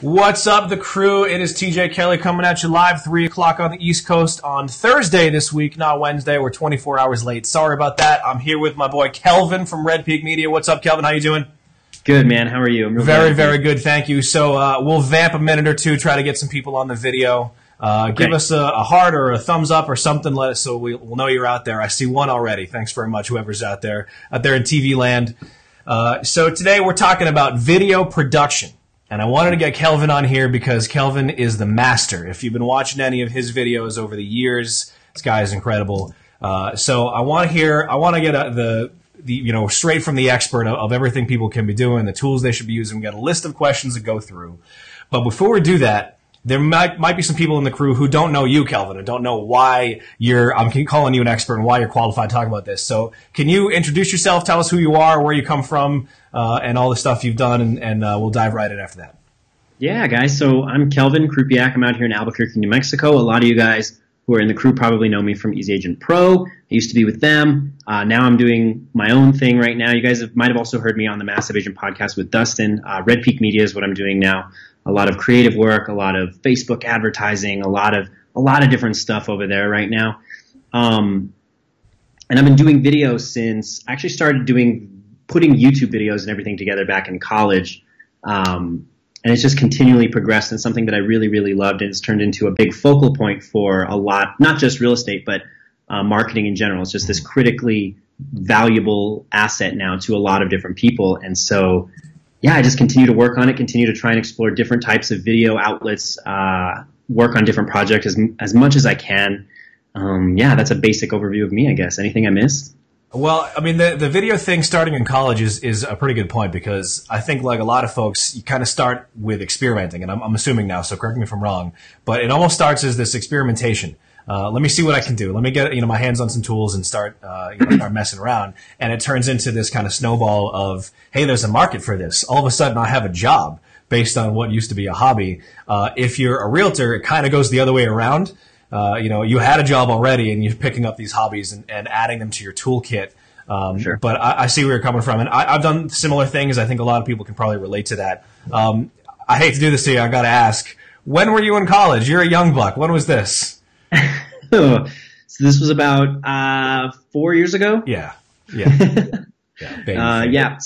What's up, the crew? It is TJ Kelly coming at you live, 3 o'clock on the East Coast on Thursday this week, not Wednesday. We're 24 hours late. Sorry about that. I'm here with my boy Kelvin from RedPeak Media. What's up, Kelvin? How you doing? Good, man. How are you? Very good. Thank you. So we'll vamp a minute or two, try to get some people on the video. Give us a heart or a thumbs up or something, let us so we'll know you're out there. I see one already. Thanks very much, whoever's out there in TV land. So today we're talking about video production. And I wanted to get Kelvin on here because Kelvin is the master. If you've been watching any of his videos over the years, this guy is incredible. So I want to get the straight from the expert of everything people can be doing, the tools they should be using. We got a list of questions to go through. But before we do that, there might be some people in the crew who don't know you, Kelvin, and don't know why I'm calling you an expert and why you're qualified to talk about this. So can you introduce yourself, tell us who you are, where you come from, and all the stuff you've done, and we'll dive right in after that. Yeah, guys. So I'm Kelvin Krupiak. I'm out here in Albuquerque, New Mexico. A lot of you guys who are in the crew probably know me from Easy Agent Pro. I used to be with them. Now I'm doing my own thing right now. You guys might have also heard me on the Massive Agent podcast with Dustin. RedPeak Media is what I'm doing now. A lot of creative work, a lot of Facebook advertising, a lot of different stuff over there right now. And I've been doing videos since I actually started putting YouTube videos and everything together back in college. And it's just continually progressed and something that I really, really loved, and it's turned into a big focal point for a lot, not just real estate, but marketing in general. It's just this critically valuable asset now to a lot of different people. And so, yeah, I just continue to work on it, continue to try and explore different types of video outlets, work on different projects as much as I can. Yeah, that's a basic overview of me, I guess. Anything I missed? Well, I mean, the video thing starting in college is a pretty good point, because I think, like a lot of folks, you kind of start with experimenting, and I'm assuming now, so correct me if I'm wrong, but it almost starts as this experimentation. Let me see what I can do. Let me get my hands on some tools and start messing around. And it turns into this kind of snowball of, hey, there's a market for this. All of a sudden, I have a job based on what used to be a hobby. If you're a realtor, it kind of goes the other way around. You had a job already, and you're picking up these hobbies and adding them to your toolkit. Sure. But I see where you're coming from, and I've done similar things. I think a lot of people can probably relate to that. I hate to do this to you. I got to ask, when were you in college? You're a young buck. When was this? So this was about 4 years ago. Yeah. So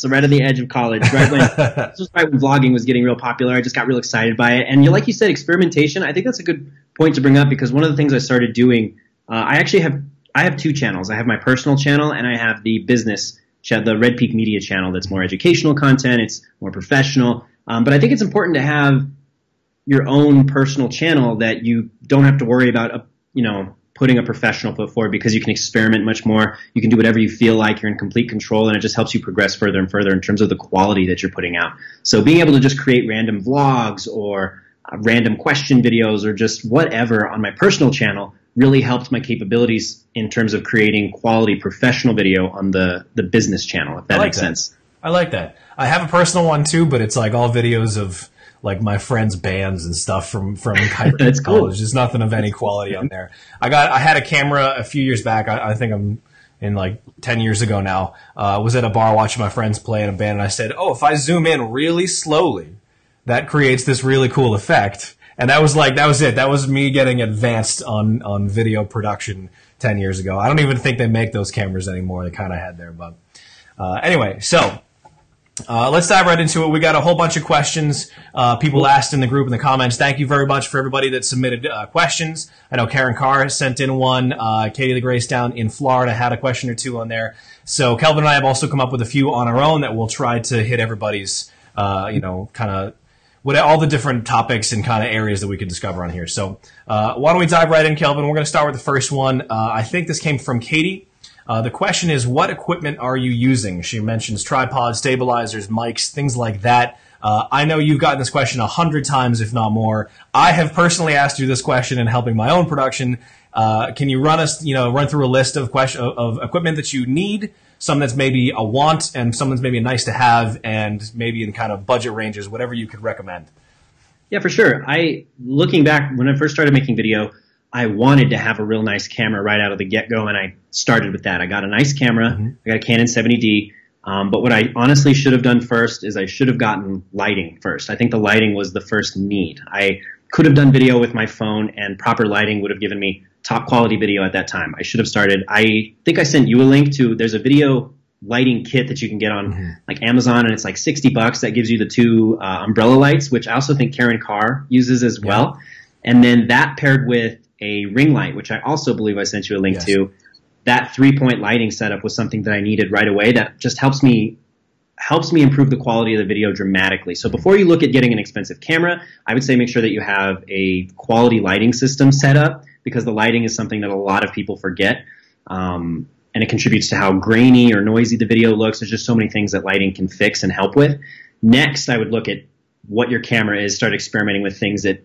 right on the edge of college, this was right when vlogging was getting real popular. I just got real excited by it, and like you said, experimentation. I think that's a good point to bring up, because one of the things I started doing, I have two channels. I have my personal channel, and I have the business channel, the RedPeak Media channel. That's more educational content. It's more professional, but I think it's important to have your own personal channel that you don't have to worry about, putting a professional foot forward, because you can experiment much more. You can do whatever you feel like. You're in complete control, and it just helps you progress further and further in terms of the quality that you're putting out. So being able to just create random vlogs or random question videos or just whatever on my personal channel really helped my capabilities in terms of creating quality professional video on the business channel, if that makes sense. I like that. I have a personal one too, but it's like all videos of like my friends' bands and stuff from That's college. cool. There's nothing of any quality on there. I had a camera a few years back. I think I'm in like 10 years ago now. Was at a bar watching my friends play in a band, and I said, "Oh, if I zoom in really slowly, that creates this really cool effect." And that was it. That was me getting advanced on video production 10 years ago. I don't even think they make those cameras anymore. They kind of had there, but anyway, so. Let's dive right into it. We got a whole bunch of questions people asked in the group in the comments. Thank you very much for everybody that submitted questions. I know Karen Carr sent in one. Katie the Grace down in Florida had a question or two on there. So Kelvin and I have also come up with a few on our own that we'll try to hit everybody's, kind of with all the different topics and kind of areas that we could discover on here. So why don't we dive right in, Kelvin? We're going to start with the first one. I think this came from Katie. The question is, what equipment are you using? She mentions tripods, stabilizers, mics, things like that. I know you've gotten this question 100 times, if not more. I have personally asked you this question in helping my own production. Can you run through a list of equipment that you need, some that's maybe a want and some that's maybe a nice to have, and maybe in kind of budget ranges, whatever you could recommend? Yeah, for sure. Looking back, when I first started making video, I wanted to have a real nice camera right out of the get-go, and I started with that. I got a nice camera. I got a Canon 70D. But what I honestly should have done first is I should have gotten lighting first. I think the lighting was the first need. I could have done video with my phone, and proper lighting would have given me top quality video at that time. I should have started. I think I sent you a link to, there's a video lighting kit that you can get on like Amazon, and it's like $60. That gives you the two umbrella lights, which I also think Karen Carr uses as well. And then that paired with a ring light, which I also believe I sent you a link to. That 3-point lighting setup was something that I needed right away. That just helps me improve the quality of the video dramatically. So before you look at getting an expensive camera, I would say make sure that you have a quality lighting system set up, because the lighting is something that a lot of people forget. And it contributes to how grainy or noisy the video looks. There's just so many things that lighting can fix and help with. Next, I would look at what your camera is, start experimenting with things that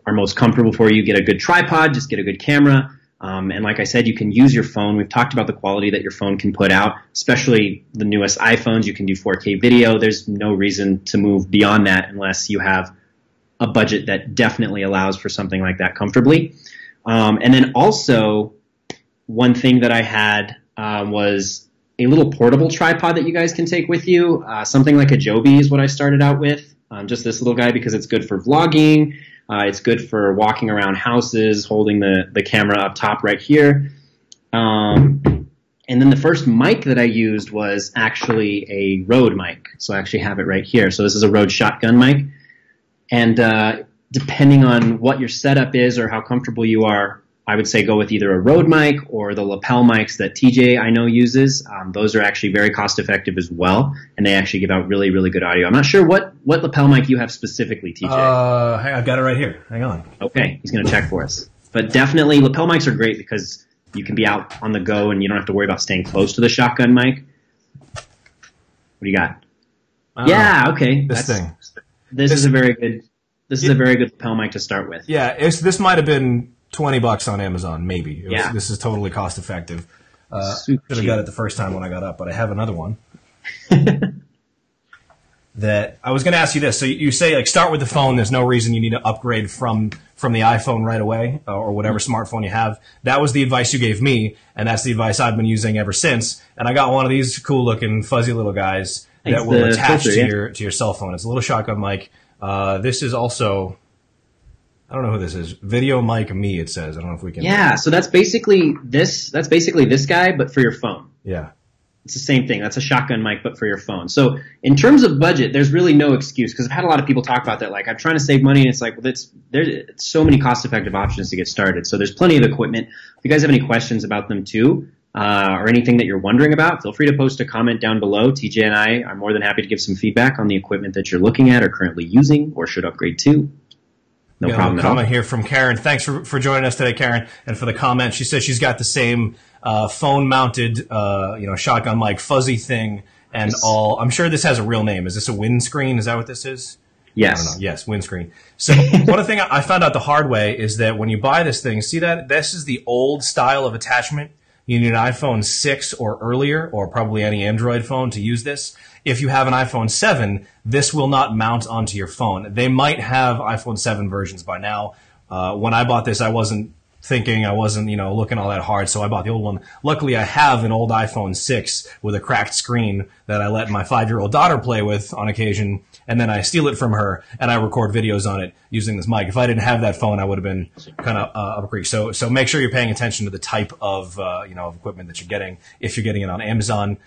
are most comfortable for you. Get a good tripod, just get a good camera. And like I said, you can use your phone. We've talked about the quality that your phone can put out, especially the newest iPhones. You can do 4K video. There's no reason to move beyond that unless you have a budget that definitely allows for something like that comfortably. And then also, one thing that I had was a little portable tripod that you guys can take with you. Something like a Joby is what I started out with. Just this little guy, because it's good for vlogging. It's good for walking around houses, holding the camera up top right here. And then the first mic that I used was actually a Rode mic. So I actually have it right here. So this is a Rode shotgun mic. And depending on what your setup is or how comfortable you are, I would say go with either a Rode mic or the lapel mics that TJ I know uses. Those are actually very cost effective as well, and they actually give out really, really good audio. I'm not sure what lapel mic you have specifically, TJ. I've got it right here. Hang on. Okay, he's going to check for us. But definitely lapel mics are great because you can be out on the go and you don't have to worry about staying close to the shotgun mic. What do you got? Yeah, okay. This thing. This is a very good lapel mic to start with. Yeah, this might have been $20 on Amazon, maybe. This is totally cost effective. Should have got it the first time when I got up, but I have another one. That I was going to ask you this. So you say like start with the phone. There's no reason you need to upgrade from the iPhone right away or whatever smartphone you have. That was the advice you gave me, and that's the advice I've been using ever since. And I got one of these cool looking fuzzy little guys that will attach to your cell phone. It's a little shotgun mic. This is also, I don't know who this is. Video Mic Me, it says. I don't know if we can. Yeah, so that's basically this guy, but for your phone. Yeah. It's the same thing. That's a shotgun mic, but for your phone. So in terms of budget, there's really no excuse, because I've had a lot of people talk about that. Like, I'm trying to save money, and it's like, well, there's so many cost-effective options to get started. So there's plenty of equipment. If you guys have any questions about them too, or anything that you're wondering about, feel free to post a comment down below. TJ and I are more than happy to give some feedback on the equipment that you're looking at or currently using or should upgrade to. No problem at all. Comment here from Karen. Thanks for joining us today, Karen, and for the comment. She says she's got the same phone-mounted, shotgun mic fuzzy thing and all. I'm sure this has a real name. Is this a windscreen? Is that what this is? Yes. I don't know. Yes, windscreen. So one thing I found out the hard way is that when you buy this thing, see that this is the old style of attachment. You need an iPhone 6 or earlier, or probably any Android phone to use this. If you have an iPhone 7, this will not mount onto your phone. They might have iPhone 7 versions by now. When I bought this, I wasn't thinking, I wasn't, looking all that hard, so I bought the old one. Luckily, I have an old iPhone 6 with a cracked screen that I let my 5-year-old daughter play with on occasion, and then I steal it from her, and I record videos on it using this mic. If I didn't have that phone, I would have been kind of up a creek. So make sure you're paying attention to the type of, of equipment that you're getting if you're getting it on Amazon.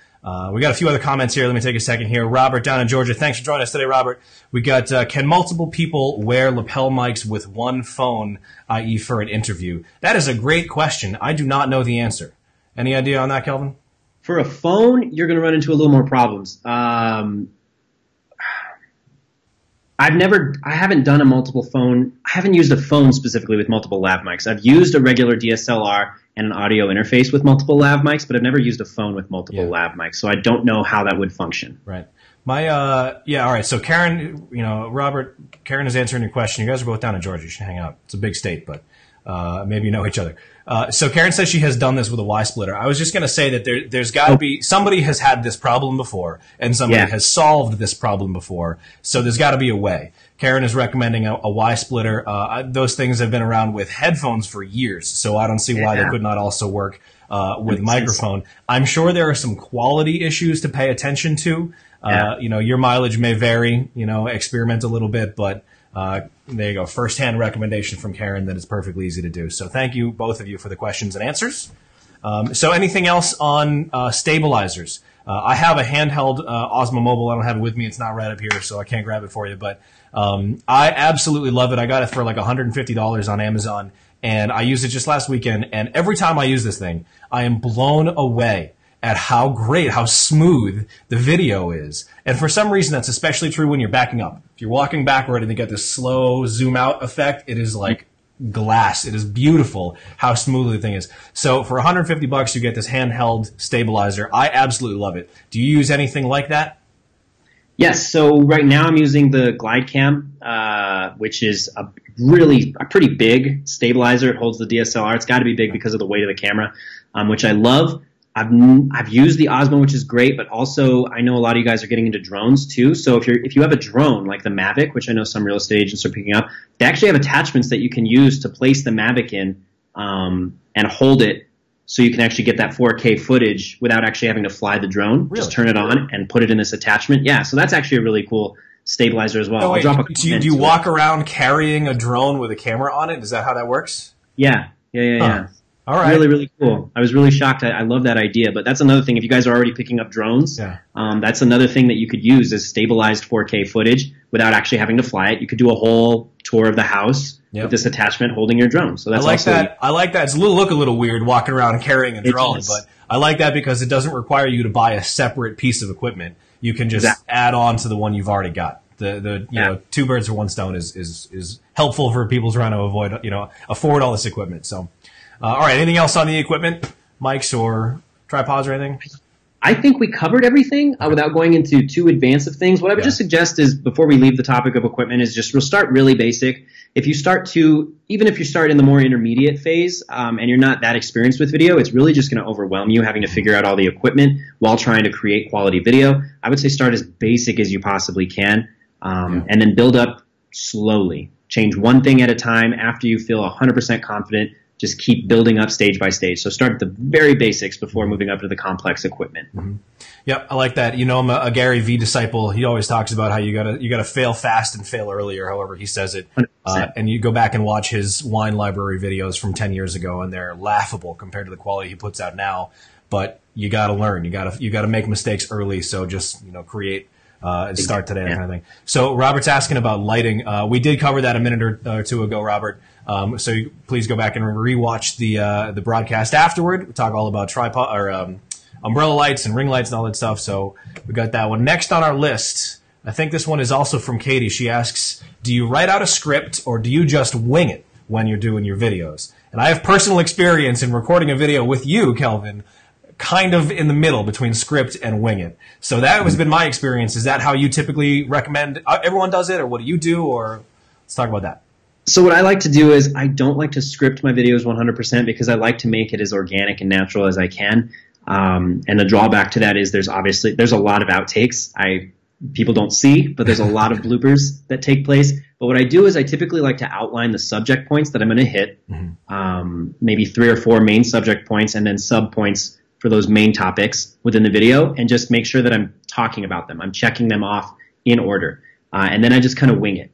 We got a few other comments here. Let me take a second here. Robert down in Georgia. Thanks for joining us today, Robert. We got, can multiple people wear lapel mics with one phone, i.e. for an interview? That is a great question. I do not know the answer. Any idea on that, Kelvin? For a phone, you're going to run into a little more problems. I haven't done a multiple phone. I haven't used a phone specifically with multiple lav mics. I've used a regular DSLR and an audio interface with multiple lav mics, but I've never used a phone with multiple lav mics, so I don't know how that would function. Right. All right. So Karen, Robert, Karen is answering your question. You guys are both down in Georgia. You should hang out. It's a big state, but maybe you know each other. So Karen says she has done this with a Y splitter. I was just going to say that there's got to be, somebody has had this problem before, and somebody has solved this problem before. So there's got to be a way. Karen is recommending a Y splitter. Those things have been around with headphones for years, so I don't see why they could not also work with microphone. I'm sure there are some quality issues to pay attention to. You know, your mileage may vary, you know, experiment a little bit, but there you go. First-hand recommendation from Karen that it's perfectly easy to do. So thank you, both of you, for the questions and answers. So anything else on stabilizers? I have a handheld Osmo Mobile. I don't have it with me. It's not right up here, so I can't grab it for you. But I absolutely love it. I got it for like $150 on Amazon, and I used it just last weekend. And every time I use this thing, I am blown away at how great, how smooth the video is. And for some reason, that's especially true when you're backing up. If you're walking backward and you get this slow zoom out effect, it is like glass. It is beautiful how smooth the thing is. So for $150, you get this handheld stabilizer. I absolutely love it. Do you use anything like that? Yes. So right now I'm using the GlideCam, which is a pretty big stabilizer. It holds the DSLR. It's got to be big because of the weight of the camera, which I love. I've used the Osmo, which is great, but also I know a lot of you guys are getting into drones too. So if you have a drone like the Mavic, which I know some real estate agents are picking up, they actually have attachments that you can use to place the Mavic in and hold it, so you can actually get that 4K footage without actually having to fly the drone. Really? Just turn it on and put it in this attachment. Yeah, so that's actually a really cool stabilizer as well. Oh, wait, I'll drop do you walk around carrying a drone with a camera on it? Is that how that works? Yeah. All right. Really, really cool. I was really shocked. I love that idea. But that's another thing. If you guys are already picking up drones, that's another thing that you could use is stabilized 4K footage without actually having to fly it. You could do a whole tour of the house with this attachment holding your drone. So that's that. I like that. It's a little weird walking around carrying a drone, but I like that because it doesn't require you to buy a separate piece of equipment. You can just add on to the one you've already got. You know, two birds with one stone is helpful for people trying to afford all this equipment. So. All right. Anything else on the equipment, mics or tripods or anything? I think we covered everything without going into too advanced of things. What I would just suggest is, before we leave the topic of equipment, is we'll start really basic. Even if you start in the more intermediate phase and you're not that experienced with video, it's really just going to overwhelm you having to figure out all the equipment while trying to create quality video. I would say start as basic as you possibly can and then build up slowly. Change one thing at a time. After you feel 100% confident, just keep building up stage by stage. So start at the very basics before moving up to the complex equipment. Mm-hmm. Yep, I like that. You know, I'm a Gary V disciple. He always talks about how you gotta fail fast and fail earlier, however he says it. And you go back and watch his wine library videos from 10 years ago, and they're laughable compared to the quality he puts out now. But you gotta learn. You gotta make mistakes early. So just start today, kind of thing. So Robert's asking about lighting. We did cover that a minute or two ago, Robert. So please go back and rewatch the broadcast afterward. We talk all about tripod or umbrella lights and ring lights and all that stuff. So we got that one. Next on our list, I think this one is also from Katie. She asks, do you write out a script or do you just wing it when you're doing your videos? And I have personal experience in recording a video with you, Kelvin, kind of in the middle between script and wing it. So that has been my experience. Is that how you typically recommend everyone does it, or what do you do? Or let's talk about that. So what I like to do is I don't like to script my videos 100% because I like to make it as organic and natural as I can. And the drawback to that is there's a lot of outtakes people don't see, but there's a lot of bloopers that take place. But what I do is I typically like to outline the subject points that I'm going to hit, maybe 3 or 4 main subject points and then sub points for those main topics within the video, and just make sure that I'm talking about them. I'm checking them off in order. And then I just kind of wing it.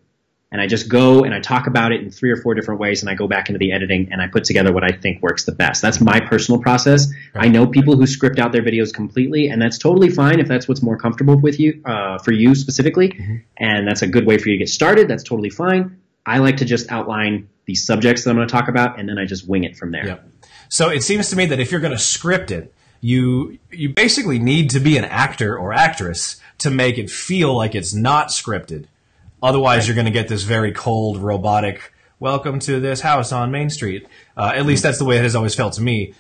And I just go and I talk about it in 3 or 4 different ways, and I go back into the editing and I put together what I think works the best. That's my personal process. Right. I know people who script out their videos completely, and that's totally fine if that's what's more comfortable with you, for you specifically. And that's a good way for you to get started. That's totally fine. I like to just outline the subjects that I'm going to talk about, and then I just wing it from there. Yep. So it seems to me that if you're going to script it, you basically need to be an actor or actress to make it feel like it's not scripted. Otherwise, you're going to get this very cold, robotic, welcome to this house on Main Street. At least that's the way it has always felt to me.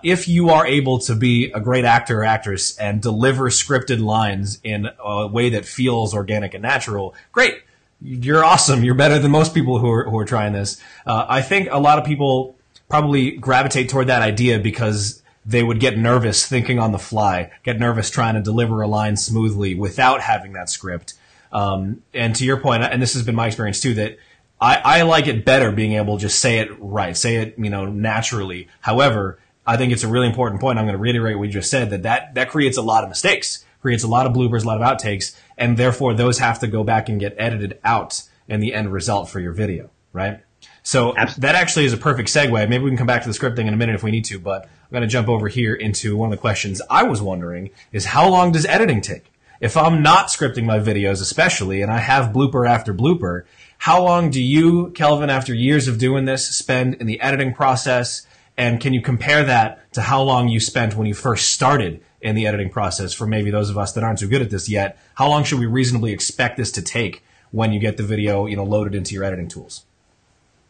If you are able to be a great actor or actress and deliver scripted lines in a way that feels organic and natural, great. You're awesome. You're better than most people who are trying this. I think a lot of people probably gravitate toward that idea because they would get nervous thinking on the fly, get nervous trying to deliver a line smoothly without having that script. And to your point, and this has been my experience too, that I like it better being able to just say it right, say it, naturally. However, I think it's a really important point. I'm going to reiterate what you just said, that creates a lot of mistakes, creates a lot of bloopers, a lot of outtakes, and therefore those have to go back and get edited out in the end result for your video, right? So that actually is a perfect segue. Maybe we can come back to the scripting in a minute if we need to, but I'm going to jump over here into one of the questions I was wondering is how long does editing take? If I'm not scripting my videos especially, and I have blooper after blooper, how long do you, Kelvin, after years of doing this, spend in the editing process? And can you compare that to how long you spent when you first started in the editing process for maybe those of us that aren't so good at this yet? How long should we reasonably expect this to take when you get the video, loaded into your editing tools?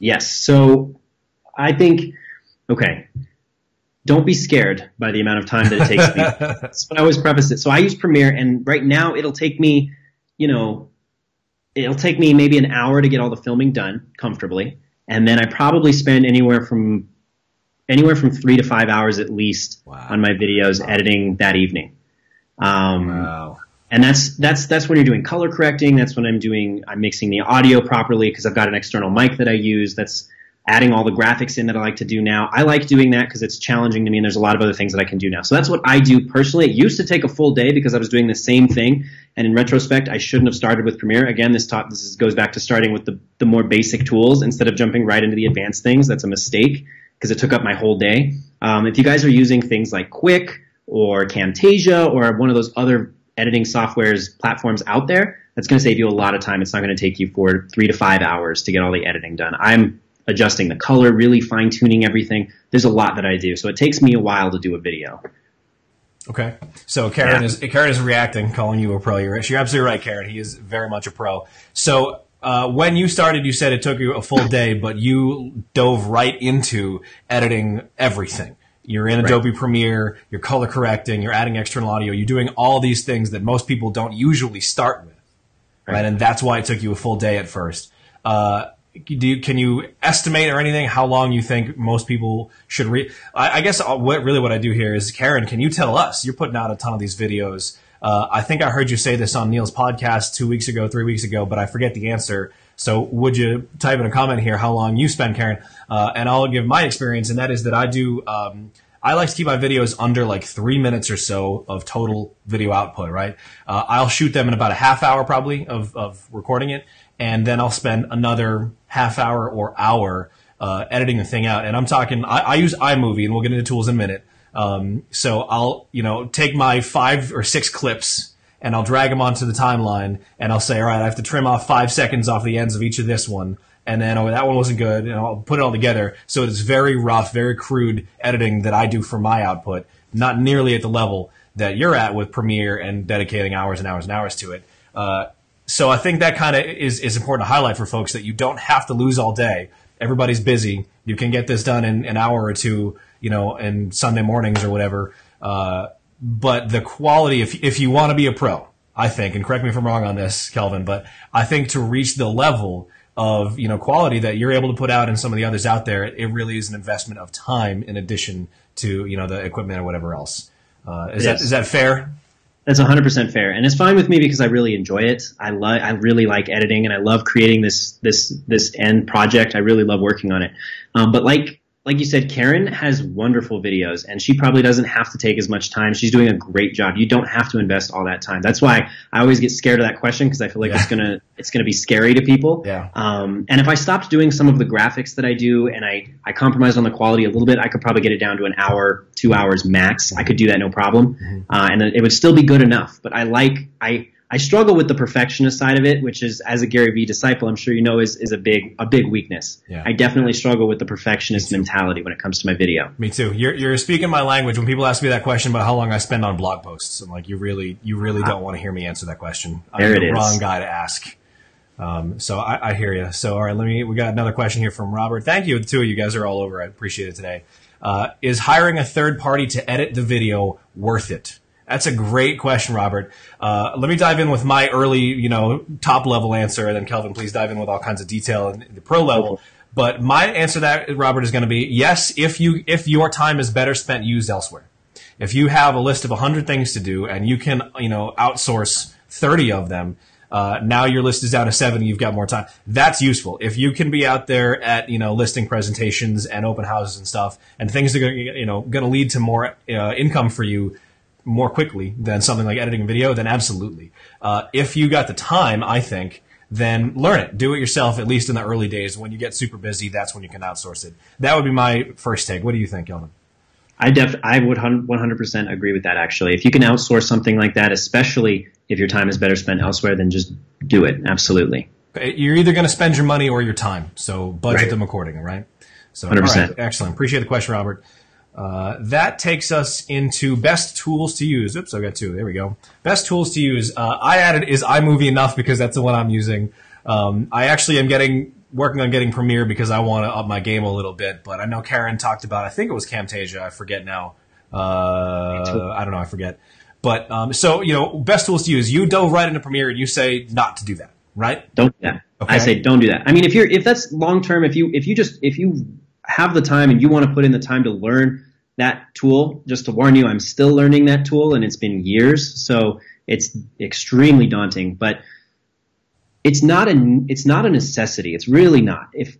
Yes. So I think, okay, don't be scared by the amount of time that it takes me. That's what I always preface it. So I use Premiere, and right now it'll take me, maybe an hour to get all the filming done comfortably. And then I probably spend anywhere from 3 to 5 hours at least on my videos editing that evening. Wow. And that's when you're doing color correcting. That's when I'm mixing the audio properly because I've got an external mic that I use. That's adding all the graphics in that I like to do now. I like doing that because it's challenging to me, and there's a lot of other things that I can do now. So that's what I do personally. It used to take a full day because I was doing the same thing. And in retrospect, I shouldn't have started with Premiere. Again, this goes back to starting with the more basic tools instead of jumping right into the advanced things. That's a mistake because it took up my whole day. If you guys are using things like Quick or Camtasia or one of those other editing platforms out there, that's going to save you a lot of time. It's not going to take you 3 to 5 hours to get all the editing done. I'm adjusting the color, really fine-tuning everything. There's a lot that I do, so it takes me a while to do a video. Okay, so Karen is reacting, calling you a pro. You're absolutely right, Karen. He is very much a pro. So when you started, you said it took you a full day, but you dove right into editing everything. You're in Adobe Premiere, you're color correcting, you're adding external audio, you're doing all these things that most people don't usually start with, right? And that's why it took you a full day at first. Can you estimate or anything how long you think most people should read? I guess what I do here is, Karen, can you tell us? You're putting out a ton of these videos. I think I heard you say this on Neil's podcast 3 weeks ago, but I forget the answer. So would you type in a comment here how long you spend, Karen? And I'll give my experience, and that is that I do I like to keep my videos under like 3 minutes or so of total video output, right? I'll shoot them in about a half hour probably of recording it, and then I'll spend another half hour or hour editing the thing out. And I'm talking, I use iMovie, and we'll get into tools in a minute. So I'll, take my 5 or 6 clips and I'll drag them onto the timeline, and I'll say, all right, I have to trim off 5 seconds off the ends of each of this one. And then, that one wasn't good, and I'll put it all together. So it's very rough, very crude editing that I do for my output, not nearly at the level that you're at with Premiere and dedicating hours and hours and hours to it. So I think that kind of is important to highlight for folks, that you don't have to lose all day. Everybody's busy. You can get this done in an hour or two, in Sunday mornings or whatever. But the quality, if you want to be a pro, I think, and correct me if I'm wrong on this, Kelvin, but I think to reach the level of, quality that you're able to put out in some of the others out there, it really is an investment of time in addition to, the equipment or whatever else. Is that fair? That's 100% fair, and it's fine with me because I really enjoy it. I really like editing, and I love creating this end project. I really love working on it. But like you said, Karen has wonderful videos, and she probably doesn't have to take as much time. She's doing a great job. You don't have to invest all that time. That's why I always get scared of that question, because I feel like it's gonna be scary to people. Yeah. And if I stopped doing some of the graphics that I do, and I compromised on the quality a little bit, I could probably get it down to an hour, 2 hours max. I could do that no problem, and it would still be good enough. But I struggle with the perfectionist side of it, which is, as a Gary Vee disciple, I'm sure is a big weakness. Yeah. I definitely struggle with the perfectionist mentality when it comes to my video. Me too. You're speaking my language when people ask me that question about how long I spend on blog posts. I'm like, you really don't want to hear me answer that question. I'm the wrong guy to ask. So I hear you. So all right, we got another question here from Robert. Thank you. The two of you guys are all over. I appreciate it today. Is hiring a third party to edit the video worth it? That's a great question, Robert. Let me dive in with my early, top level answer, and then Kelvin, please dive in with all kinds of detail in the pro level. But my answer to that, Robert, is going to be yes, if your time is better spent used elsewhere. If you have a list of 100 things to do and you can, outsource 30 of them, Now your list is down to 70. You've got more time. That's useful. If you can be out there at, listing presentations and open houses and stuff, and things are going to lead to more income for you more quickly than something like editing video, then absolutely. If you got the time, I think, then learn it. Do it yourself, at least in the early days. When you get super busy, that's when you can outsource it. That would be my first take. What do you think, Kelvin? I would 100% agree with that, actually. If you can outsource something like that, especially if your time is better spent elsewhere, then just do it. Absolutely. You're either going to spend your money or your time, so budget them accordingly, right? So, 100%. All right, excellent. Appreciate the question, Robert. That takes us into best tools to use. Oops, I got two. There we go. Best tools to use. I added is iMovie enough because that's the one I'm using. I actually am working on getting Premiere because I want to up my game a little bit. But I know Karen talked about, I think it was Camtasia. I forget now. I don't know. I forget. But best tools to use. You dove right into Premiere and you say not to do that, right? Don't do that. Okay. I say don't do that. I mean, if that's long term, if you have the time and you want to put in the time to learn that tool, just to warn you, I'm still learning that tool and it's been years, so it's extremely daunting, but it's not a necessity. It's really not. If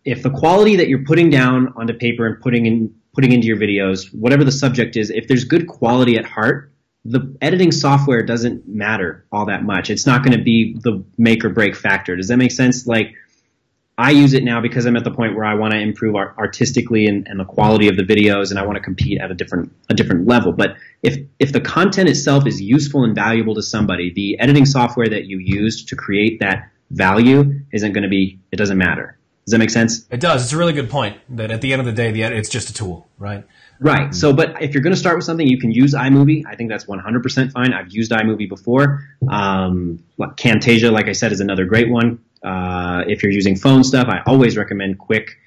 the quality that you're putting down onto paper and putting into your videos, whatever the subject is, if there's good quality at heart, the editing software doesn't matter all that much. It's not going to be the make or break factor. Does that make sense? Like, I use it now because I'm at the point where I want to improve artistically and the quality of the videos, and I want to compete at a different level. But if the content itself is useful and valuable to somebody, the editing software that you used to create that value it doesn't matter. Does that make sense? It does. It's a really good point that at the end of the day, it's just a tool, right? Right. So, but if you're going to start with something, you can use iMovie. I think that's 100% fine. I've used iMovie before. Camtasia, like I said, is another great one. If you're using phone stuff, I always recommend Quick,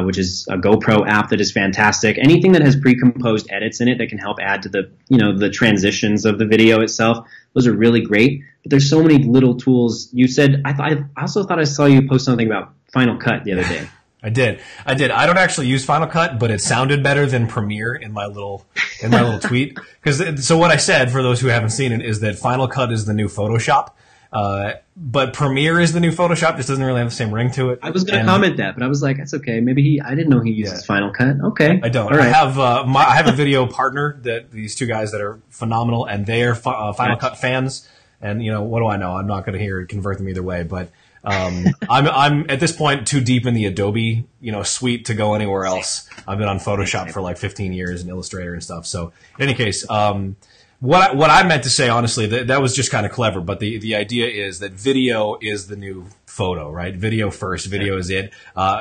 which is a GoPro app that is fantastic. Anything that has pre-composed edits in it that can help add to the transitions of the video itself, those are really great. But there's so many little tools. You said, I also thought I saw you post something about Final Cut the other day. I did. I don't actually use Final Cut, but it sounded better than Premiere in my little tweet. So what I said, for those who haven't seen it, is that Final Cut is the new Photoshop. But Premiere is the new Photoshop. Just doesn't really have the same ring to it. I was going to comment that, but I was like, that's okay. Maybe I didn't know he uses Final Cut. Okay. I don't. Right. I have a video partner these two guys that are phenomenal, and they are Final Cut fans. And what do I know? I'm not going to convert them either way, but I'm at this point too deep in the Adobe suite to go anywhere else. I've been on Photoshop for like 15 years and Illustrator and stuff. So in any case, what I meant to say, honestly, that was just kind of clever, but the idea is that video is the new photo, right? Video first, video is it.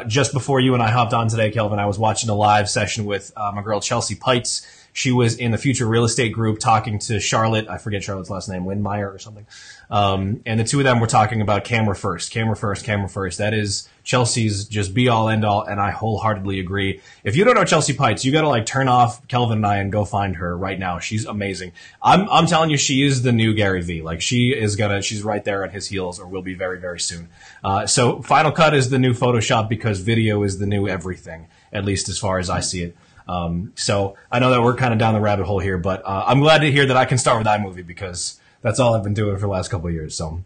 Just before you and I hopped on today, Kelvin, I was watching a live session with my girl Chelsea Pites. She was in the Future Real Estate group talking to Charlotte. I forget Charlotte's last name, Windmeyer or something. And the two of them were talking about camera first. That is Chelsea's just be all end all, and I wholeheartly agree. If you don't know Chelsea Pites, you got to turn off Kelvin and I and go find her right now. She's amazing. I'm telling you, she is the new Gary Vee. She's right there on his heels, or will be very, very soon. So Final Cut is the new Photoshop because video is the new everything, at least as far as I see it. So I know that we're kind of down the rabbit hole here, but I'm glad to hear that I can start with iMovie because that's all I've been doing for the last couple of years. So,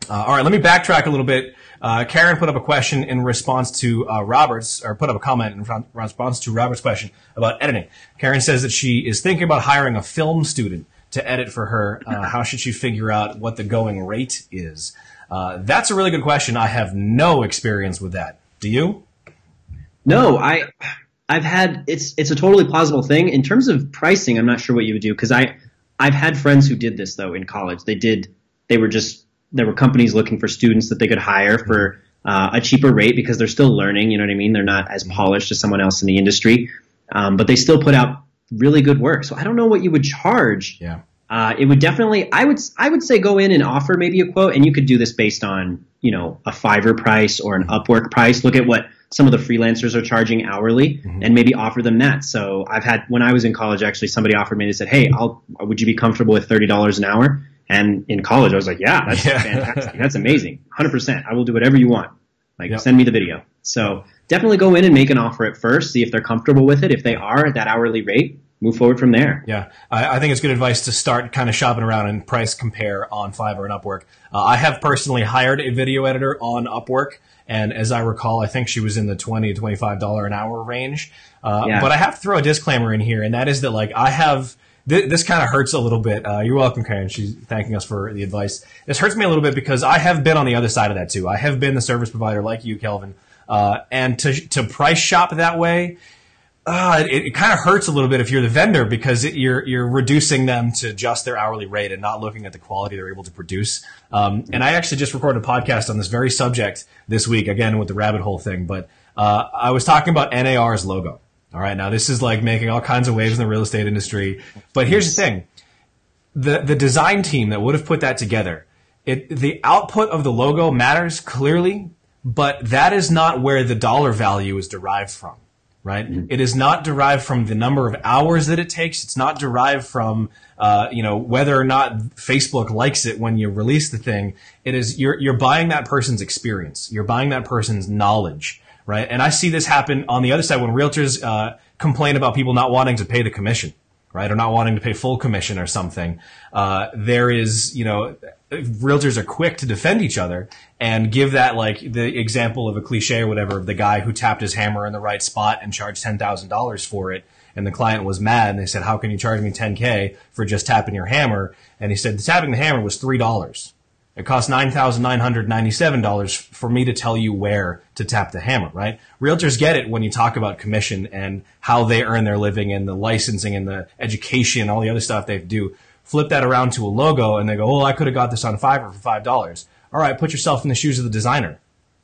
all right, let me backtrack a little bit. Karen put up a question in response to put up a comment in response to Robert's question about editing. Karen says that she is thinking about hiring a film student to edit for her. How should she figure out what the going rate is? That's a really good question. I have no experience with that. Do you? No, it's a totally plausible thing. In terms of pricing, I'm not sure what you would do because I've had friends who did this though in college. There were companies looking for students that they could hire for a cheaper rate because they're still learning. You know what I mean? They're not as polished as someone else in the industry, but they still put out really good work. So I don't know what you would charge. Yeah. It would definitely. I would say go in and offer maybe a quote, and you could do this based on a Fiverr price or an Upwork price. Look at what some of the freelancers are charging hourly, and maybe offer them that. So when I was in college, actually, somebody offered me. They said, "Hey, would you be comfortable with $30 an hour?" And in college, I was like, "Yeah, that's fantastic. That's amazing. 100%. I will do whatever you want. Send me the video." So definitely go in and make an offer at first. See if they're comfortable with it. If they are at that hourly rate, move forward from there. Yeah, I think it's good advice to start kind of shopping around and price compare on Fiverr and Upwork. I have personally hired a video editor on Upwork, and as I recall, I think she was in the $20 to $25 an hour range. But I have to throw a disclaimer in here, and that is that like I have this kind of hurts a little bit. You're welcome, Karen. She's thanking us for the advice. This hurts me a little bit because I have been on the other side of that too. I have been the service provider like you, Kelvin, and to price shop that way. It kind of hurts a little bit if you're the vendor because you're reducing them to just their hourly rate and not looking at the quality they're able to produce. And I actually just recorded a podcast on this very subject this week, again with the rabbit hole thing. But I was talking about NAR's logo. All right, now this is like making all kinds of waves in the real estate industry. But here's the thing: the design team that would have put that together, the output of the logo matters clearly, but that is not where the dollar value is derived from. Right? Mm-hmm. It is not derived from the number of hours that it takes. It's not derived from, whether or not Facebook likes it when you release the thing. It is, you're buying that person's experience. You're buying that person's knowledge, right? And I see this happen on the other side when realtors, complain about people not wanting to pay the commission, right? Or not wanting to pay full commission or something. There is, realtors are quick to defend each other and give that like the example of a cliche or whatever of the guy who tapped his hammer in the right spot and charged $10,000 for it. And the client was mad and they said, how can you charge me $10K for just tapping your hammer? And he said, tapping the hammer was $3. It cost $9,997 for me to tell you where to tap the hammer, right? Realtors get it when you talk about commission and how they earn their living and the licensing and the education and all the other stuff they do. Flip that around to a logo and they go, oh, I could have got this on Fiverr for $5. All right, put yourself in the shoes of the designer.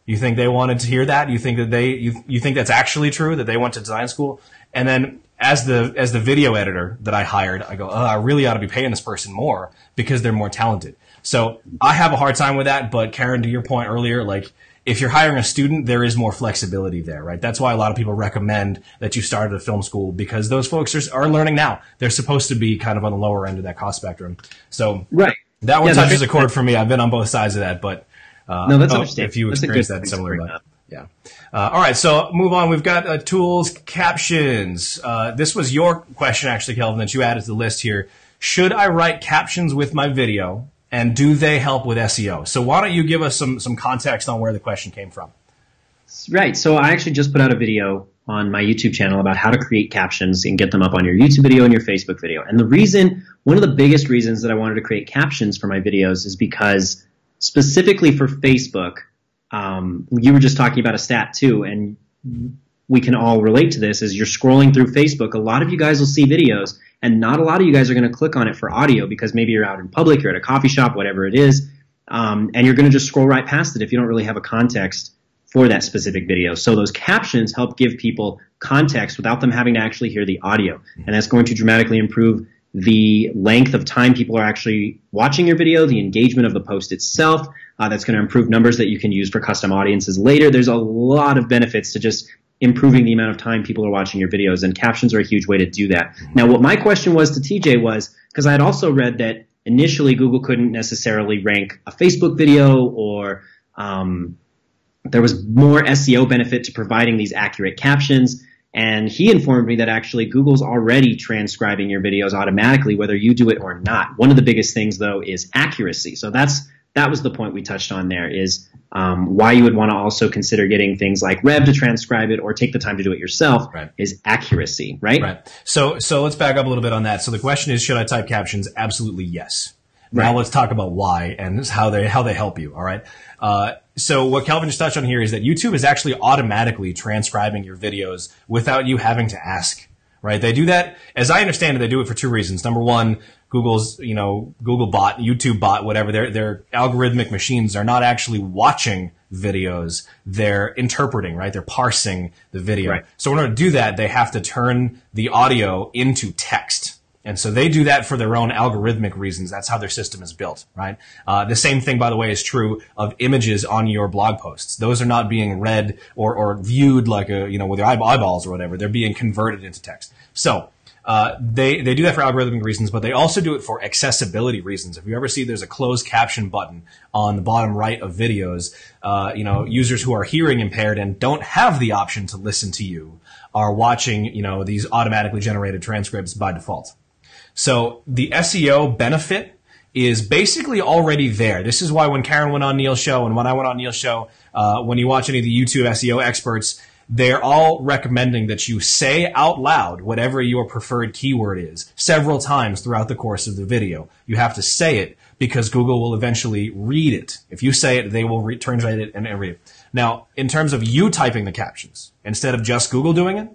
You think they wanted to hear that? You think that you think that's actually true, that they went to design school? And then as the video editor that I hired, I go, oh, I really ought to be paying this person more because they're more talented. So I have a hard time with that. But Karen, to your point earlier, like if you're hiring a student, there is more flexibility there, right? That's why a lot of people recommend that you start at a film school because those folks are learning now. They're supposed to be kind of on the lower end of that cost spectrum. So right. That one touches a chord for me. I've been on both sides of that, but no, that's understandable. If you experience that similar, yeah. All right, so move on. We've got tools, captions. This was your question, actually, Kelvin, that you added to the list here. Should I write captions with my video? And do they help with SEO? So why don't you give us some context on where the question came from? Right. So I actually just put out a video on my YouTube channel about how to create captions and get them up on your YouTube video and your Facebook video. And one of the biggest reasons that I wanted to create captions for my videos is because specifically for Facebook, you were just talking about a stat too, and we can all relate to this. As you're scrolling through Facebook, a lot of you guys will see videos and not a lot of you guys are going to click on it for audio because maybe you're out in public, you're at a coffee shop, whatever it is, and you're going to just scroll right past it if you don't really have a context for that specific video. So those captions help give people context without them having to actually hear the audio. And that's going to dramatically improve the length of time people are actually watching your video, the engagement of the post itself. That's going to improve numbers that you can use for custom audiences later. There's a lot of benefits to just improving the amount of time people are watching your videos, and captions are a huge way to do that. Now, what my question was to TJ was, because I had also read that initially Google couldn't necessarily rank a Facebook video, or there was more SEO benefit to providing these accurate captions. And he informed me that actually Google's already transcribing your videos automatically, whether you do it or not. One of the biggest things, though, is accuracy. So that was the point we touched on there, is why you would want to also consider getting things like Rev to transcribe it or take the time to do it yourself, right, is accuracy, right? Right. So let's back up a little bit on that. So the question is, should I type captions? Absolutely yes. Right. Now let's talk about why and how they help you, all right? So what Kelvin just touched on here is that YouTube is actually automatically transcribing your videos without you having to ask, right? They do that, as I understand it, they do it for two reasons. Number one, Google's, Google bot, YouTube bot, whatever, their algorithmic machines are not actually watching videos. They're interpreting, right? They're parsing the video. Right. So in order to do that, they have to turn the audio into text. And so they do that for their own algorithmic reasons. That's how their system is built, right? The same thing, by the way, is true of images on your blog posts. Those are not being read or viewed like with your eyeballs or whatever. They're being converted into text. So They do that for algorithmic reasons, but they also do it for accessibility reasons. If you ever see there's a closed caption button on the bottom right of videos, users who are hearing impaired and don't have the option to listen to you are watching, these automatically generated transcripts by default. So the SEO benefit is basically already there. This is why when Karen went on Neil's show and when I went on Neil's show, when you watch any of the YouTube SEO experts, they're all recommending that you say out loud whatever your preferred keyword is several times throughout the course of the video. You have to say it because Google will eventually read it. If you say it, they will translate it and read it. Now, in terms of you typing the captions, instead of just Google doing it,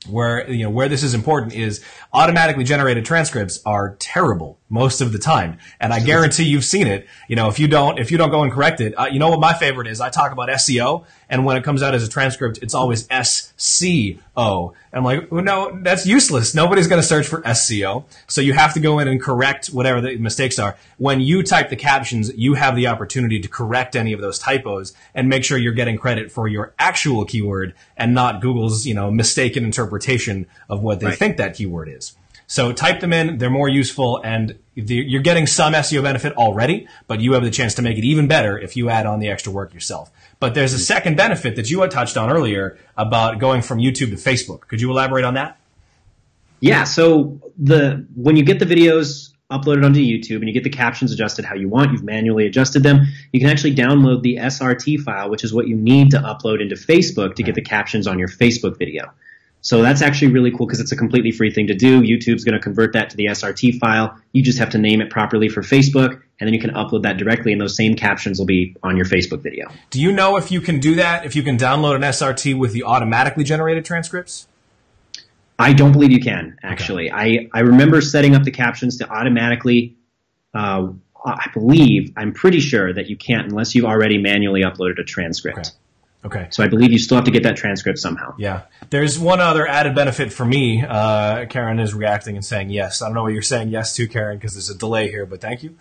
where this is important is automatically generated transcripts are terrible most of the time. And I guarantee you've seen it. If you don't go and correct it, you know what my favorite is? I talk about SEO, and when it comes out as a transcript, it's always SCO. And I'm like, well, no, that's useless. Nobody's going to search for SCO. So you have to go in and correct whatever the mistakes are. When you type the captions, you have the opportunity to correct any of those typos and make sure you're getting credit for your actual keyword and not Google's, mistaken interpretation of what they think that keyword is. So type them in. They're more useful, and you're getting some SEO benefit already, but you have the chance to make it even better if you add on the extra work yourself. But there's a second benefit that you had touched on earlier about going from YouTube to Facebook. Could you elaborate on that? Yeah. So when you get the videos uploaded onto YouTube and you get the captions adjusted how you want, you've manually adjusted them, you can actually download the SRT file, which is what you need to upload into Facebook to get the captions on your Facebook video. So that's actually really cool because it's a completely free thing to do. YouTube's going to convert that to the SRT file. You just have to name it properly for Facebook, and then you can upload that directly, and those same captions will be on your Facebook video. Do you know if you can do that, if you can download an SRT with the automatically generated transcripts? I don't believe you can, actually. Okay. I remember setting up the captions to automatically, I'm pretty sure that you can't unless you've already manually uploaded a transcript. Okay. So I believe you still have to get that transcript somehow. Yeah. There's one other added benefit for me. Karen is reacting and saying yes. I don't know what you're saying yes to, Karen, because there's a delay here, but thank you.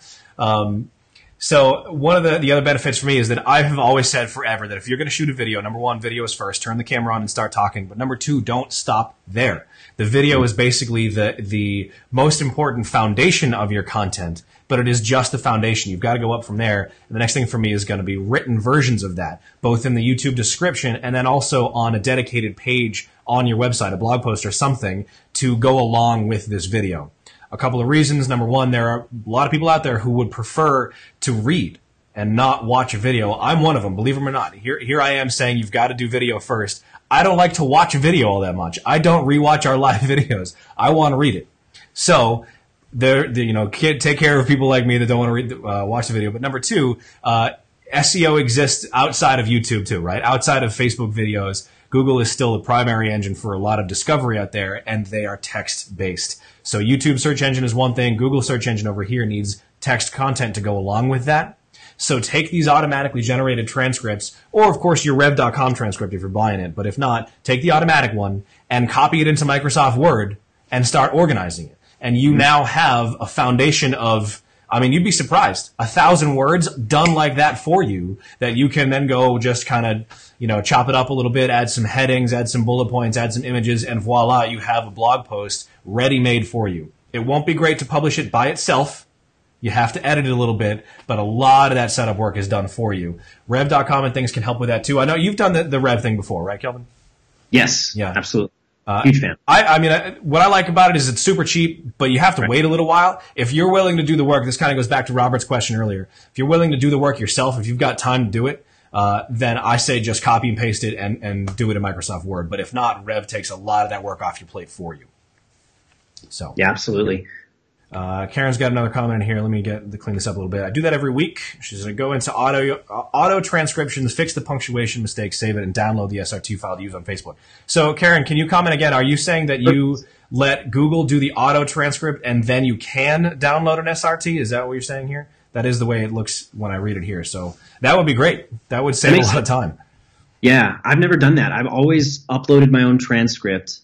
So one of the other benefits for me is that I have always said forever that if you're going to shoot a video, number one, video is first. Turn the camera on and start talking. But number two, don't stop there. The video is basically the most important foundation of your content, but it is just the foundation. You've got to go up from there. And the next thing for me is going to be written versions of that, both in the YouTube description and then also on a dedicated page on your website, a blog post or something to go along with this video. A couple of reasons. Number one, there are a lot of people out there who would prefer to read and not watch a video. I'm one of them, believe it or not. Here I am saying you've got to do video first. I don't like to watch a video all that much. I don't rewatch our live videos. I want to read it. So take care of people like me that don't want to watch the video. But number two, SEO exists outside of YouTube too, right? Outside of Facebook videos, Google is still the primary engine for a lot of discovery out there, and they are text-based. So YouTube search engine is one thing. Google search engine over here needs text content to go along with that. So take these automatically generated transcripts, or of course your rev.com transcript if you're buying it. But if not, take the automatic one and copy it into Microsoft Word and start organizing it. And you now have a foundation of, you'd be surprised, 1,000 words done like that for you that you can then go just kind of, chop it up a little bit, add some headings, add some bullet points, add some images, and voila, you have a blog post ready-made for you. It won't be great to publish it by itself. You have to edit it a little bit, but a lot of that setup work is done for you. Rev.com and things can help with that too. I know you've done the Rev thing before, right, Kelvin? Yes, yeah, absolutely. Huge fan. What I like about it is it's super cheap, but you have to wait a little while. If you're willing to do the work, this kind of goes back to Robert's question earlier. If you're willing to do the work yourself, if you've got time to do it, then I say just copy and paste it and do it in Microsoft Word. But if not, Rev takes a lot of that work off your plate for you. So yeah, absolutely. Karen's got another comment in here. Let me clean this up a little bit. I do that every week. She's going to go into auto transcriptions, fix the punctuation mistakes, save it, and download the SRT file to use on Facebook. So, Karen, can you comment again? Are you saying that you let Google do the auto transcript and then you can download an SRT? Is that what you're saying here? That is the way it looks when I read it here. So that would be great. That would save a lot of time. Yeah, I've never done that. I've always uploaded my own transcript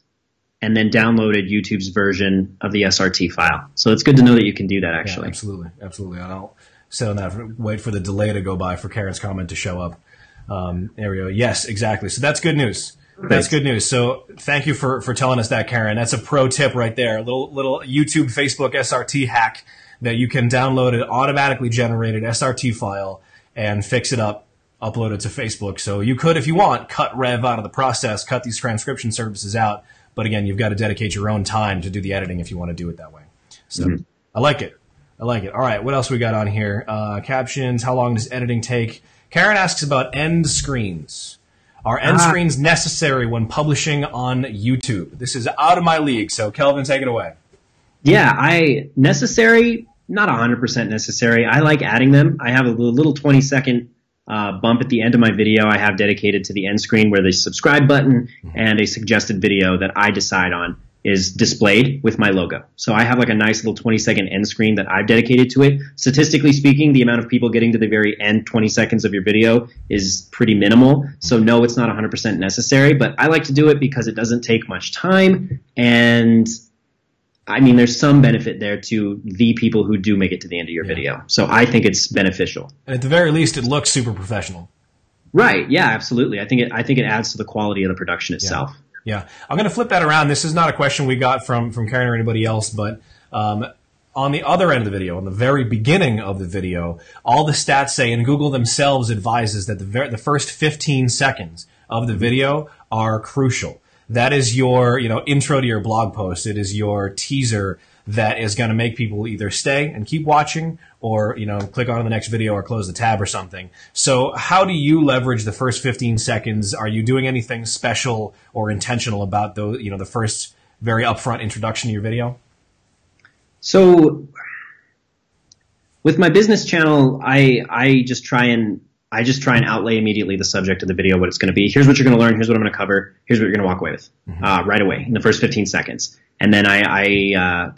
and then downloaded YouTube's version of the SRT file. So it's good to know that you can do that, actually. Yeah, absolutely. And I'll sit on that, wait for the delay to go by for Karen's comment to show up. There we go. Yes, exactly. So that's good news. That's good news. So thank you for telling us that, Karen. That's a pro tip right there. A little YouTube, Facebook SRT hack that you can download an automatically generated SRT file and fix it up, upload it to Facebook. So you could, if you want, cut Rev out of the process, cut these transcription services out. But again, you've got to dedicate your own time to do the editing if you want to do it that way. So I like it. I like it. All right. What else we got on here? Captions. How long does editing take? Karen asks about end screens. Are end screens necessary when publishing on YouTube? This is out of my league, so Kelvin, take it away. Yeah, necessary, not 100% necessary. I like adding them. I have a little 20-second bump at the end of my video I have dedicated to the end screen where the subscribe button and a suggested video that I decide on is displayed with my logo. So I have like a nice little 20-second end screen that I've dedicated to it. Statistically speaking, the amount of people getting to the very end 20 seconds of your video is pretty minimal. So no, it's not 100% necessary, but I like to do it because it doesn't take much time. And I mean, there's some benefit there to the people who do make it to the end of your video. So I think it's beneficial. And at the very least, it looks super professional. Right. Yeah, absolutely. I think it adds to the quality of the production itself. Yeah, I'm going to flip that around. This is not a question we got from Karen or anybody else, but on the other end of the video, on the very beginning of the video, all the stats say, and Google themselves advises that the first 15 seconds of the video are crucial. That is your intro to your blog post. It is your teaser that is going to make people either stay and keep watching or, click on to the next video or close the tab or something. So how do you leverage the first 15 seconds? Are you doing anything special or intentional about those, the first very upfront introduction to your video? So with my business channel, I just try and outlay immediately the subject of the video, what it's going to be. Here's what you're going to learn. Here's what I'm going to cover. Here's what you're going to walk away with right away in the first 15 seconds. And then I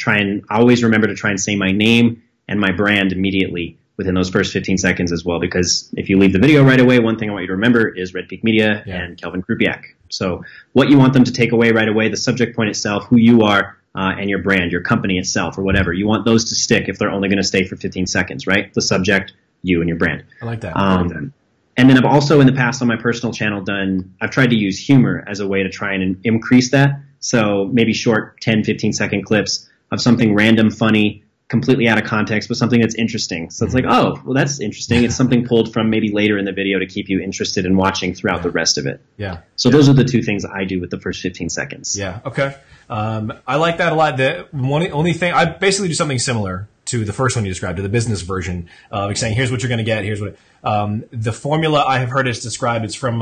always remember to try and say my name and my brand immediately within those first 15 seconds as well, because if you leave the video right away, one thing I want you to remember is RedPeak Media and Kelvin Krupiak. So what you want them to take away right away, the subject point itself, who you are, and your brand, your company itself, or whatever. You want those to stick if they're only going to stay for 15 seconds, right? The subject, you and your brand. I like that. And then I've also in the past on my personal channel I've tried to use humor as a way to try and increase that. So maybe short 10, 15-second clips of something random, funny, completely out of context, but something that's interesting. So it's like, oh, well, that's interesting. It's something pulled from maybe later in the video to keep you interested in watching throughout the rest of it. Yeah. So those are the two things I do with the first 15 seconds. Yeah. Okay. I like that a lot. The only thing, I basically do something similar to the first one you described, to the business version, like saying, here's what you're going to get. Here's what, the formula I have heard is described. It's from,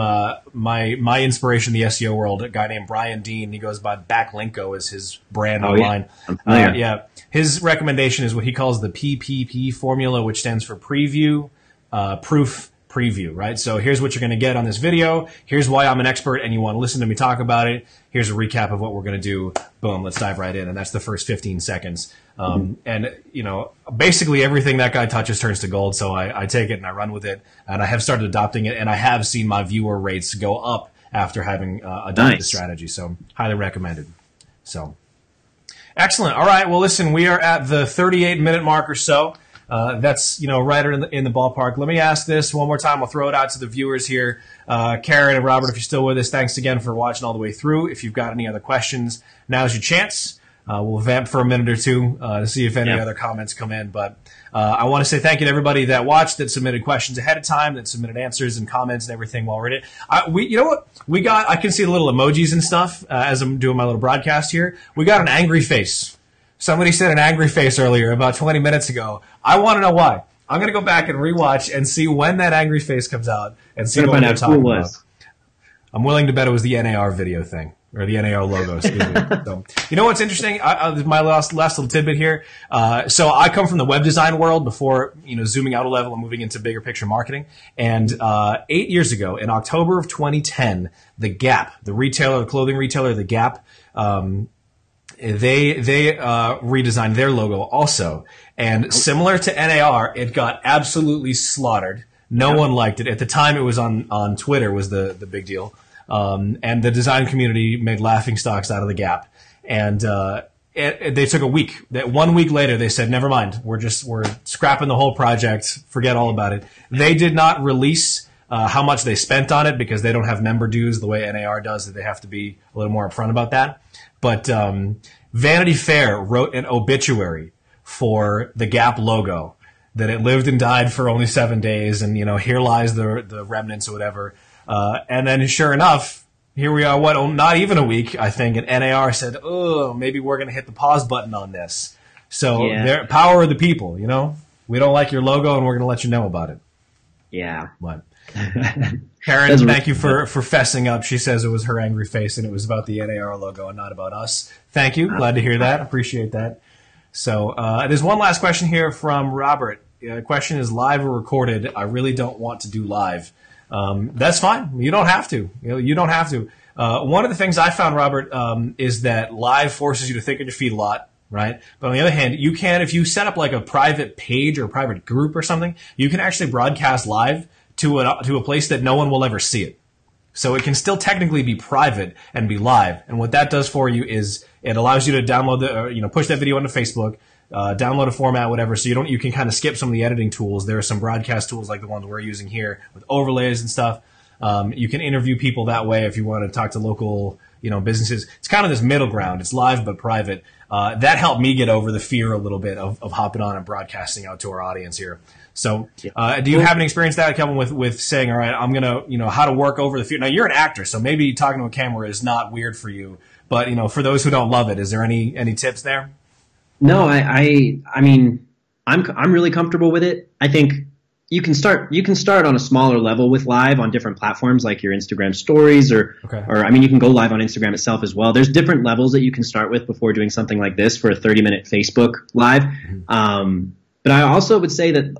my inspiration in the SEO world, a guy named Brian Dean. He goes by Backlinko as his brand online. Yeah. His recommendation is what he calls the PPP formula, which stands for preview, proof, preview, right? So here's what you're going to get on this video. Here's why I'm an expert and you want to listen to me talk about it. Here's a recap of what we're going to do. Boom, let's dive right in. And that's the first 15 seconds. And, basically everything that guy touches turns to gold. So I take it and I run with it, and I have started adopting it, and I have seen my viewer rates go up after having adopted the strategy. So highly recommended. So excellent. All right. Well, listen, we are at the 38-minute mark or so. That's, right in the ballpark. Let me ask this one more time. I'll throw it out to the viewers here. Karen and Robert, if you're still with us, thanks again for watching all the way through. If you've got any other questions, now's your chance. We'll vamp for a minute or two to see if any other comments come in. But I want to say thank you to everybody that watched, that submitted questions ahead of time, that submitted answers and comments and everything while we're in it. You know what? I can see the little emojis and stuff as I'm doing my little broadcast here. We got an angry face. Somebody said an angry face earlier about 20 minutes ago. I want to know why. I'm going to go back and rewatch and see when that angry face comes out and see what they're talking about. I'm willing to bet it was the NAR video thing, or the NAR logo, excuse me. So, you know what's interesting? My last little tidbit here. So I come from the web design world before, zooming out a level and moving into bigger picture marketing. And 8 years ago, in October of 2010, The Gap, the clothing retailer, The Gap, they redesigned their logo also, and similar to NAR, it got absolutely slaughtered. No one liked it at the time. It was on Twitter was the big deal, and the design community made laughing stocks out of The Gap. And they took a week. That 1 week later, they said, "Never mind. We're scrapping the whole project. Forget all about it." They did not release how much they spent on it because they don't have member dues the way NAR does, that they have to be a little more upfront about that. But Vanity Fair wrote an obituary for the Gap logo, that it lived and died for only 7 days, and here lies the remnants or whatever. And then sure enough, here we are, not even a week, I think, and NAR said, oh, maybe we're going to hit the pause button on this. So they're power of the people, We don't like your logo, and we're going to let you know about it. Yeah. What? Karen, thank you for fessing up. She says it was her angry face, and it was about the NAR logo and not about us. Thank you. Glad to hear that. Appreciate that. So there's one last question here from Robert. The question is, live or recorded? I really don't want to do live. That's fine. You don't have to. You don't have to. One of the things I found, Robert, is that live forces you to think on your feet a lot, right? But on the other hand, you can, if you set up like a private page or a private group or something, you can actually broadcast live to a place that no one will ever see it. So it can still technically be private and be live. And what that does for you is it allows you to download push that video onto Facebook, download a format, whatever. So you can kind of skip some of the editing tools. There are some broadcast tools like the ones we're using here with overlays and stuff. You can interview people that way if you want to talk to local, businesses. It's kind of this middle ground. It's live but private. That helped me get over the fear a little bit of hopping on and broadcasting out to our audience here. So, do you have any experience that, Kelvin, with saying, all right, I'm going to, how to work over the fear? Now, you're an actor, so maybe talking to a camera is not weird for you. But, for those who don't love it, is there any tips there? No, I mean, I'm really comfortable with it. I think you can start on a smaller level with live on different platforms like your Instagram stories or you can go live on Instagram itself as well. There's different levels that you can start with before doing something like this for a 30-minute Facebook live. Mm-hmm. But I also would say that,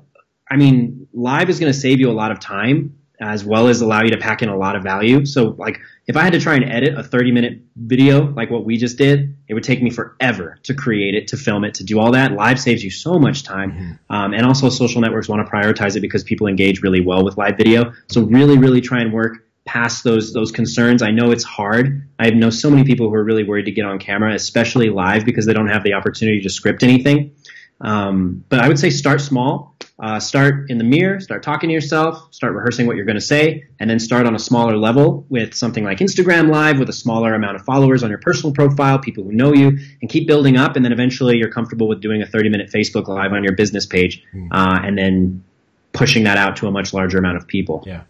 live is going to save you a lot of time as well as allow you to pack in a lot of value. So like if I had to try and edit a 30-minute video like what we just did, it would take me forever to create it, to film it, to do all that. Live saves you so much time. Mm-hmm. And also social networks want to prioritize it because people engage really well with live video. So really, really try and work past those concerns. I know it's hard. I know so many people who are really worried to get on camera, especially live, because they don't have the opportunity to script anything. But I would say start small. Start in the mirror, start talking to yourself, start rehearsing what you're going to say, and then start on a smaller level with something like Instagram Live with a smaller amount of followers on your personal profile, people who know you, and keep building up. And then eventually you're comfortable with doing a 30-minute Facebook Live on your business page, and then pushing that out to a much larger amount of people. Yeah.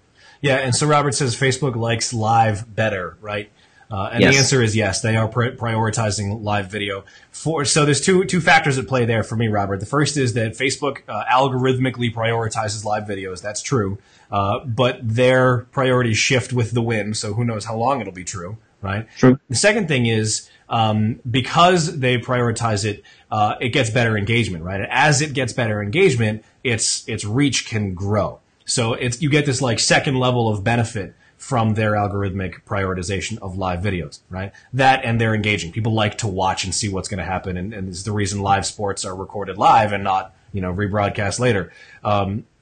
Yeah. And so Robert says Facebook likes live better, right? And yes. The answer is yes. They are prioritizing live video. So there's two factors at play there for me, Robert. The first is that Facebook algorithmically prioritizes live videos. That's true. But their priorities shift with the wind, so who knows how long it'll be true, right? True. The second thing is because they prioritize it, it gets better engagement, right? And as it gets better engagement, its reach can grow. So you get this like second level of benefit from their algorithmic prioritization of live videos, right? That and they're engaging. People like to watch and see what's going to happen, and it's the reason live sports are recorded live and not, rebroadcast later.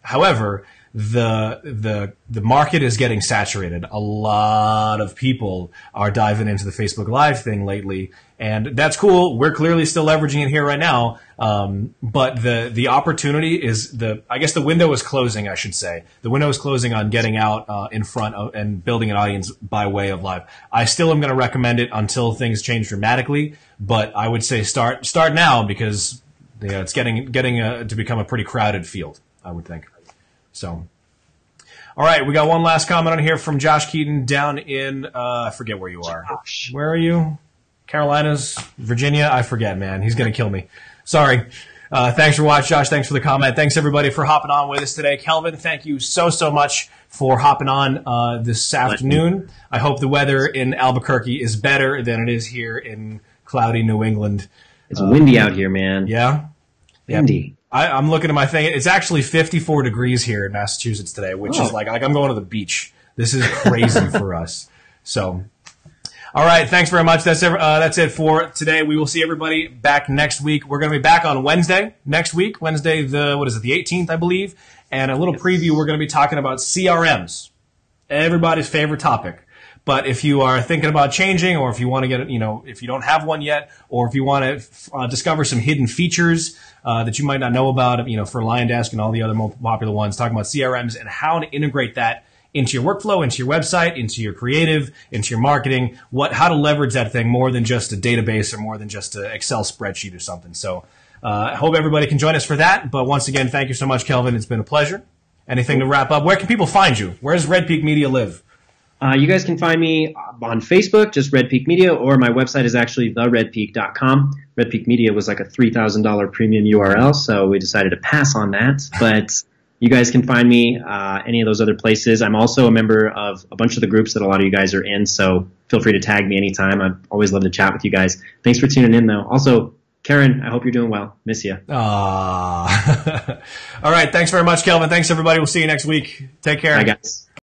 However, the market is getting saturated. A lot of people are diving into the Facebook Live thing lately, and that's cool. We're clearly still leveraging it here right now. But the opportunity is I guess the window is closing, I should say. The window is closing on getting out in front of and building an audience by way of live. I still am going to recommend it until things change dramatically, but I would say start now because it's getting to become a pretty crowded field, I would think. So, all right, we got one last comment on here from Josh Keaton down in, I forget where you are. Josh. Where are you? Carolinas, Virginia? I forget, man. He's going to kill me. Sorry. Thanks for watching, Josh. Thanks for the comment. Thanks, everybody, for hopping on with us today. Kelvin, thank you so much for hopping on this afternoon. I hope the weather in Albuquerque is better than it is here in cloudy New England. It's windy out here, man. Yeah? Windy. I'm looking at my thing. It's actually 54 degrees here in Massachusetts today, which is like I'm going to the beach. This is crazy for us. So, all right. Thanks very much. That's it for today. We will see everybody back next week. We're going to be back on Wednesday next week. Wednesday, the 18th, I believe. And a little preview. We're going to be talking about CRMs, everybody's favorite topic. But if you are thinking about changing, or if you want to get, if you don't have one yet, or if you want to discover some hidden features that you might not know about, for LionDesk and all the other more popular ones, talking about CRMs and how to integrate that into your workflow, into your website, into your creative, into your marketing, how to leverage that thing more than just a database or more than just an Excel spreadsheet or something. So I hope everybody can join us for that. But once again, thank you so much, Kelvin. It's been a pleasure. Anything to wrap up? Where can people find you? Where does RedPeak Media live? You guys can find me on Facebook, just RedPeak Media, or my website is actually theredpeak.com. RedPeak Media was like a $3,000 premium URL, so we decided to pass on that. But you guys can find me any of those other places. I'm also a member of a bunch of the groups that a lot of you guys are in, so feel free to tag me anytime. I'd always love to chat with you guys. Thanks for tuning in, though. Also, Karen, I hope you're doing well. Miss you. All right. Thanks very much, Kelvin. Thanks, everybody. We'll see you next week. Take care. Bye, guys.